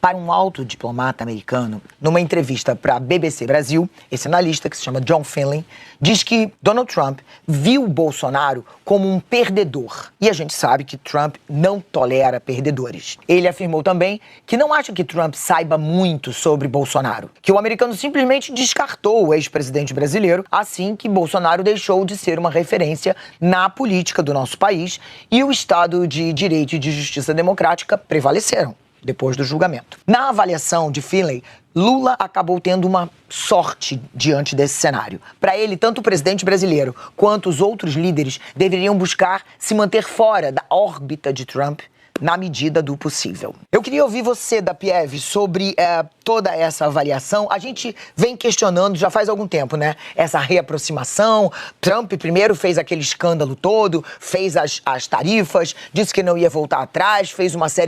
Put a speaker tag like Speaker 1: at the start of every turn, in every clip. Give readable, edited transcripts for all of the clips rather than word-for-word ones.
Speaker 1: Para um alto diplomata americano, numa entrevista para a BBC Brasil, esse analista, que se chama John Finlay, diz que Donald Trump viu Bolsonaro como um perdedor. E a gente sabe que Trump não tolera perdedores. Ele afirmou também que não acha que Trump saiba muito sobre Bolsonaro, que o americano simplesmente descartou o ex-presidente brasileiro assim que Bolsonaro deixou de ser uma referência na política do nosso país e o Estado de Direito e de Justiça Democrática prevaleceram depois do julgamento. Na avaliação de Finlay, Lula acabou tendo uma sorte diante desse cenário. Para ele, tanto o presidente brasileiro quanto os outros líderes deveriam buscar se manter fora da órbita de Trump na medida do possível. Eu queria ouvir você, Dapiev, sobre toda essa avaliação. A gente vem questionando já faz algum tempo, né? Essa reaproximação. Trump primeiro fez aquele escândalo todo, fez as tarifas, disse que não ia voltar atrás,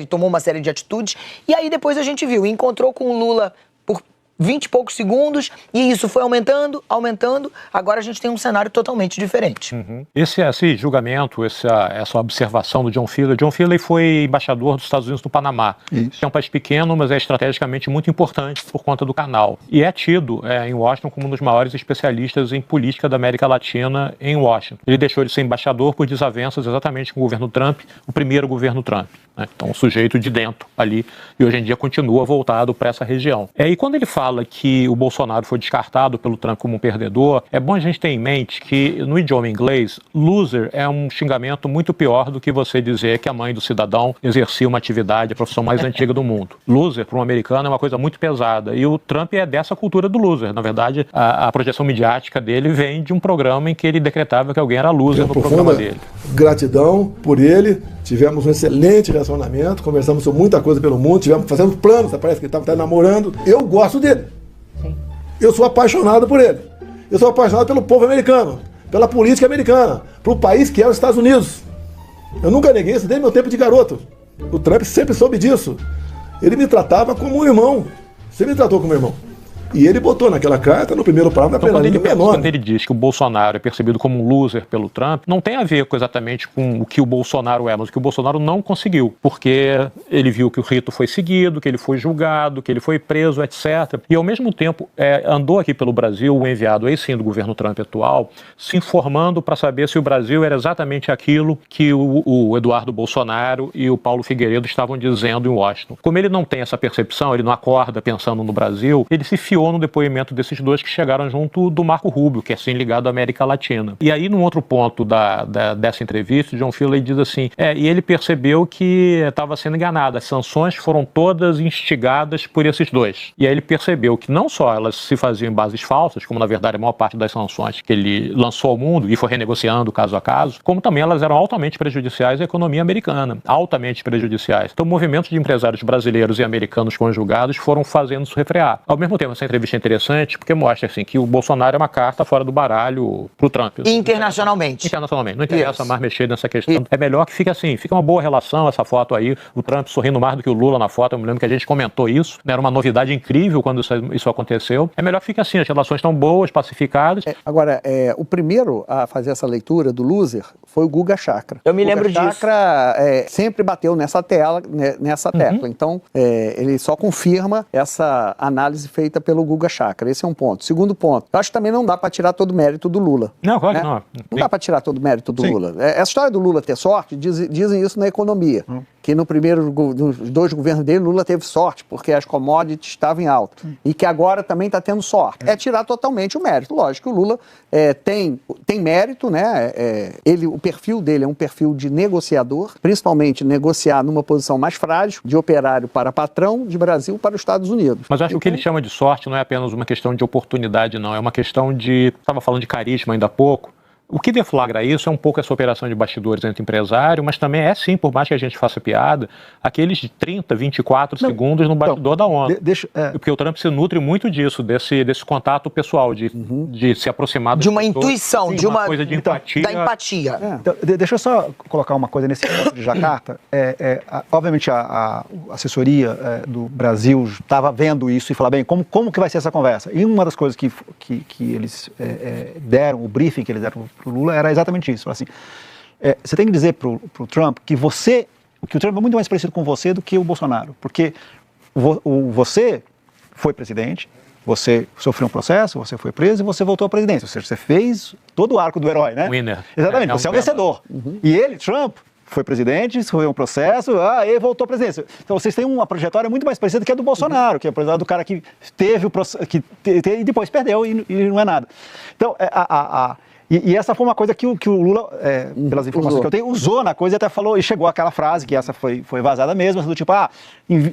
Speaker 1: tomou uma série de atitudes. E aí depois a gente viu, encontrou com o Lula por 20 e poucos segundos, e isso foi aumentando. Agora a gente tem um cenário totalmente diferente.
Speaker 2: Esse julgamento, essa observação do John Finlay. John Finlay foi embaixador dos Estados Unidos no Panamá. Isso. É um país pequeno, mas é estrategicamente muito importante por conta do canal. E é tido em Washington como um dos maiores especialistas em política da América Latina em Washington. Ele deixou de ser embaixador por desavenças exatamente com o governo Trump, o primeiro governo Trump. Então, um sujeito de dentro ali, e hoje em dia continua voltado para essa região. E quando ele fala que o Bolsonaro foi descartado pelo Trump como um perdedor, é bom a gente ter em mente que no idioma inglês, loser é um xingamento muito pior do que você dizer que a mãe do cidadão exercia uma atividade, a profissão mais antiga do mundo. Loser, para um americano, é uma coisa muito pesada, e o Trump é dessa cultura do loser. Na verdade, a projeção midiática dele vem de um programa em que ele decretava que alguém era loser no programa dele.
Speaker 3: Gratidão por ele. Tivemos um excelente relacionamento, conversamos sobre muita coisa pelo mundo, fazendo planos, parece que ele estava namorando. Eu gosto dele. Sim. Eu sou apaixonado por ele. Eu sou apaixonado pelo povo americano, pela política americana, pelo país que é os Estados Unidos. Eu nunca neguei isso desde meu tempo de garoto. O Trump sempre soube disso. Ele me tratava como um irmão. Sempre me tratou como irmão. E ele botou naquela carta, no primeiro parágrafo,
Speaker 2: então, quando ele diz que o Bolsonaro é percebido como um loser pelo Trump, não tem a ver exatamente com o que o Bolsonaro é, mas o que o Bolsonaro não conseguiu, porque ele viu que o rito foi seguido, que ele foi julgado, que ele foi preso, etc. E, ao mesmo tempo, andou aqui pelo Brasil o enviado, aí sim, do governo Trump atual, se informando para saber se o Brasil era exatamente aquilo que o Eduardo Bolsonaro e o Paulo Figueiredo estavam dizendo em Washington. Como ele não tem essa percepção, ele não acorda pensando no Brasil, ele se fiou no depoimento desses dois que chegaram junto do Marco Rubio, que é assim ligado à América Latina. E aí, num outro ponto dessa entrevista, John Finlay diz assim, e ele percebeu que estava sendo enganado, as sanções foram todas instigadas por esses dois. E aí ele percebeu que não só elas se faziam em bases falsas, como na verdade a maior parte das sanções que ele lançou ao mundo e foi renegociando caso a caso, como também elas eram altamente prejudiciais à economia americana, altamente prejudiciais. Então, movimentos de empresários brasileiros e americanos conjugados foram fazendo isso refrear. Ao mesmo tempo, essa entrevista é interessante porque mostra assim, que o Bolsonaro é uma carta fora do baralho pro Trump.
Speaker 1: Internacionalmente.
Speaker 2: Não interessa mais mexer nessa questão. É melhor que fique assim, fica uma boa relação essa foto aí, o Trump sorrindo mais do que o Lula na foto, eu me lembro que a gente comentou isso, né? Era uma novidade incrível quando isso aconteceu. É melhor que fique assim, as relações estão boas, pacificadas.
Speaker 4: Agora, o primeiro a fazer essa leitura do loser foi o Guga Chakra.
Speaker 1: Eu me lembro disso. O Guga
Speaker 4: Chakra sempre bateu nessa tecla. Então, ele só confirma essa análise feita pelo Guga Chakra. Esse é um ponto. Segundo ponto, eu acho que também não dá para tirar todo o mérito do Lula.
Speaker 2: Não, claro que não.
Speaker 4: Não dá para tirar todo o mérito do Lula. Essa história do Lula ter sorte, dizem isso na economia. Que nos dois governos dele, Lula teve sorte, porque as commodities estavam em alta. E que agora também está tendo sorte. É tirar totalmente o mérito. Lógico que o Lula tem mérito, né? O perfil dele é um perfil de negociador, principalmente negociar numa posição mais frágil, de operário para patrão, de Brasil para os Estados Unidos.
Speaker 2: Mas eu acho que o que ele chama de sorte não é apenas uma questão de oportunidade, não. É uma questão de... Estava falando de carisma ainda há pouco. O que deflagra isso é um pouco essa operação de bastidores entre empresário, mas também sim, por mais que a gente faça piada, aqueles de 30, 24 segundos no bastidor da ONU. Porque o Trump se nutre muito disso, desse contato pessoal, de se aproximar
Speaker 1: de uma intuição, de uma
Speaker 2: coisa de empatia.
Speaker 1: Da empatia.
Speaker 5: Então, deixa eu só colocar uma coisa nesse ponto de Jacarta. Obviamente a assessoria do Brasil estava vendo isso e falava, bem, como que vai ser essa conversa? E uma das coisas que eles deram, o briefing que eles deram para o Lula era exatamente isso. Assim, você tem que dizer para o Trump que o Trump é muito mais parecido com você do que o Bolsonaro, porque você foi presidente, você sofreu um processo, você foi preso e você voltou à presidência. Ou seja, você fez todo o arco do herói, né?
Speaker 2: Winner.
Speaker 5: Exatamente, você é um vencedor. E ele, Trump, foi presidente, sofreu um processo, e voltou à presidência. Então vocês têm uma trajetória muito mais parecida que a do Bolsonaro, que é a do cara que teve o processo, e depois perdeu e não é nada. Então, E essa foi uma coisa que o Lula, pelas informações que eu tenho, usou na coisa e até falou, e chegou àquela frase, que essa foi vazada mesmo, do tipo,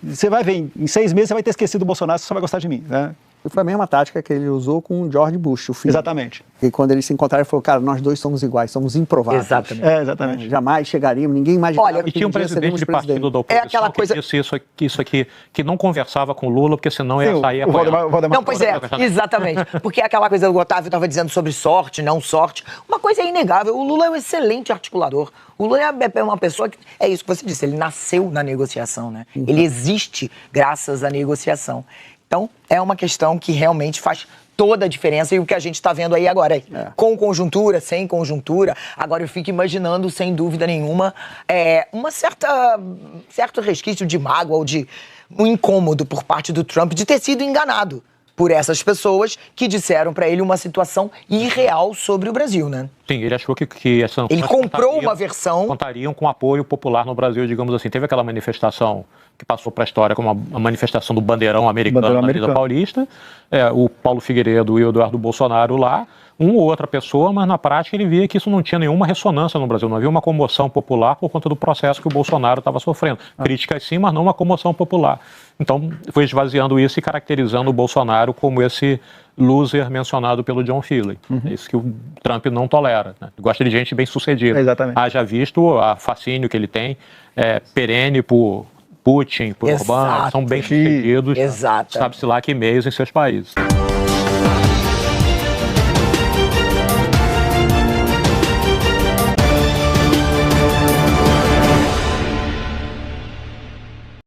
Speaker 5: você vai ver, em 6 meses você vai ter esquecido o Bolsonaro, você só vai gostar de mim, né?
Speaker 4: E foi a mesma tática que ele usou com o George Bush, o filho.
Speaker 5: Exatamente.
Speaker 4: E quando eles se encontraram, ele falou, cara, nós dois somos iguais, somos improváveis.
Speaker 1: Exatamente.
Speaker 5: Exatamente.
Speaker 4: Jamais chegaríamos, ninguém imaginava.
Speaker 1: Olha,
Speaker 2: E tinha um presidente de partido da oposição
Speaker 1: aquela coisa...
Speaker 2: que disse isso aqui, que não conversava com o Lula, porque senão ia sair a
Speaker 5: Valdemar.
Speaker 1: Não, pois é, exatamente. Porque aquela coisa que o Otávio estava dizendo sobre sorte, não sorte. Uma coisa é inegável, o Lula é um excelente articulador. O Lula é uma pessoa que, é isso que você disse, ele nasceu na negociação, né? Ele existe graças à negociação. Então, é uma questão que realmente faz toda a diferença e o que a gente está vendo aí agora. Com conjuntura, sem conjuntura. Agora eu fico imaginando, sem dúvida nenhuma, uma certo resquício de mágoa ou de um incômodo por parte do Trump de ter sido enganado por essas pessoas que disseram para ele uma situação irreal sobre o Brasil, né?
Speaker 2: Sim, ele achou que as sanções
Speaker 1: ele comprou uma versão...
Speaker 2: contariam com apoio popular no Brasil, digamos assim. Teve aquela manifestação que passou para a história como a manifestação do bandeirão americano na Avenida Paulista, o Paulo Figueiredo e o Eduardo Bolsonaro lá, uma ou outra pessoa, mas na prática ele via que isso não tinha nenhuma ressonância no Brasil, não havia uma comoção popular por conta do processo que o Bolsonaro estava sofrendo. Críticas sim, mas não uma comoção popular. Então foi esvaziando isso e caracterizando o Bolsonaro como esse loser mencionado pelo John Filley. É isso que o Trump não tolera, né? Gosta de gente bem sucedida.
Speaker 5: Exatamente.
Speaker 2: Haja visto a fascínio que ele tem, perene por Putin, por Orbán, são bem sucedidos, sabe-se lá que meios em seus países.